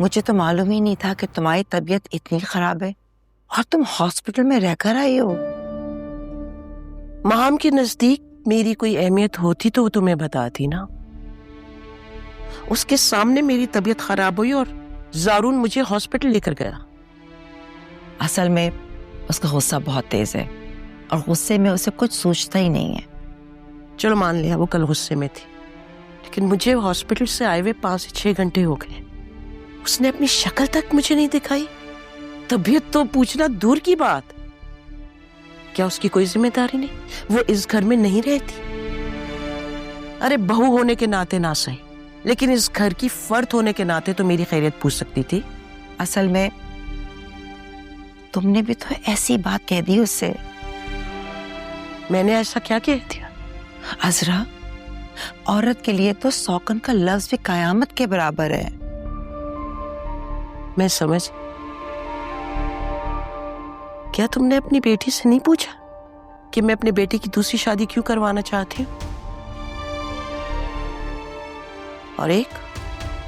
मुझे तो मालूम ही नहीं था कि तुम्हारी तबीयत इतनी खराब है और तुम हॉस्पिटल में रहकर आई हो। माम के नजदीक मेरी कोई अहमियत होती तो वो तुम्हें बताती ना। उसके सामने मेरी तबीयत खराब हुई और जारून मुझे हॉस्पिटल लेकर गया। असल में उसका गुस्सा बहुत तेज है और गुस्से में उसे कुछ सोचता ही नहीं है। चलो मान लिया वो कल गुस्से में थी, लेकिन मुझे हॉस्पिटल से आए हुए 5 से 6 घंटे हो गए। उसने अपनी शक्ल तक मुझे नहीं दिखाई। तबीयत तो पूछना दूर की बात। क्या उसकी कोई जिम्मेदारी नहीं? वो इस घर में नहीं रहती। अरे बहू होने के नाते ना सही, लेकिन इस घर की फर्द होने के नाते तो मेरी खैरियत पूछ सकती थी। असल में तुमने भी तो ऐसी बात कह दी उससे। मैंने ऐसा क्या कह दिया? अजरा, औरत के लिए तो सौकन का लफ्ज भी कयामत के बराबर है। मैं समझ। क्या तुमने अपनी बेटी से नहीं पूछा कि मैं अपने बेटे की दूसरी शादी क्यों करवाना चाहती हूँ? और एक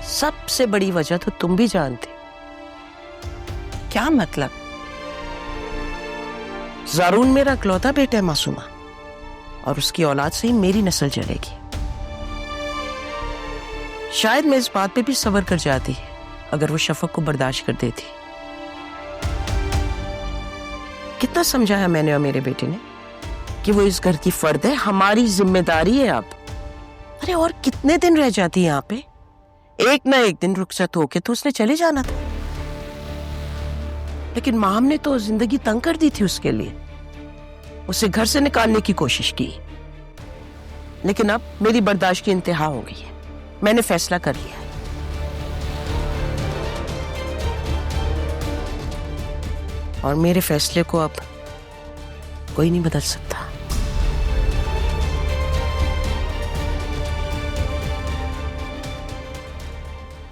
सबसे बड़ी वजह तो तुम भी जानते। क्या मतलब? जारून मेरा इकलौता बेटा है मासूमा, और उसकी औलाद से ही मेरी नस्ल चलेगी। शायद मैं इस बात पे भी सब्र कर जाती अगर वो शफक को बर्दाश्त कर देती। कितना समझाया मैंने और मेरे बेटे ने कि वो इस घर की फर्द है, हमारी जिम्मेदारी है अब। अरे और कितने दिन रह जाती है यहाँ पे? एक ना एक दिन रुखसत होके तो उसने चले जाना था। लेकिन माम ने तो जिंदगी तंग कर दी थी उसके लिए। उसे घर से निकालने की कोशिश की, लेकिन अब मेरी बर्दाश्त की इंतहा हो गई है। मैंने फैसला कर लिया है। और मेरे फैसले को अब कोई नहीं बदल सकता।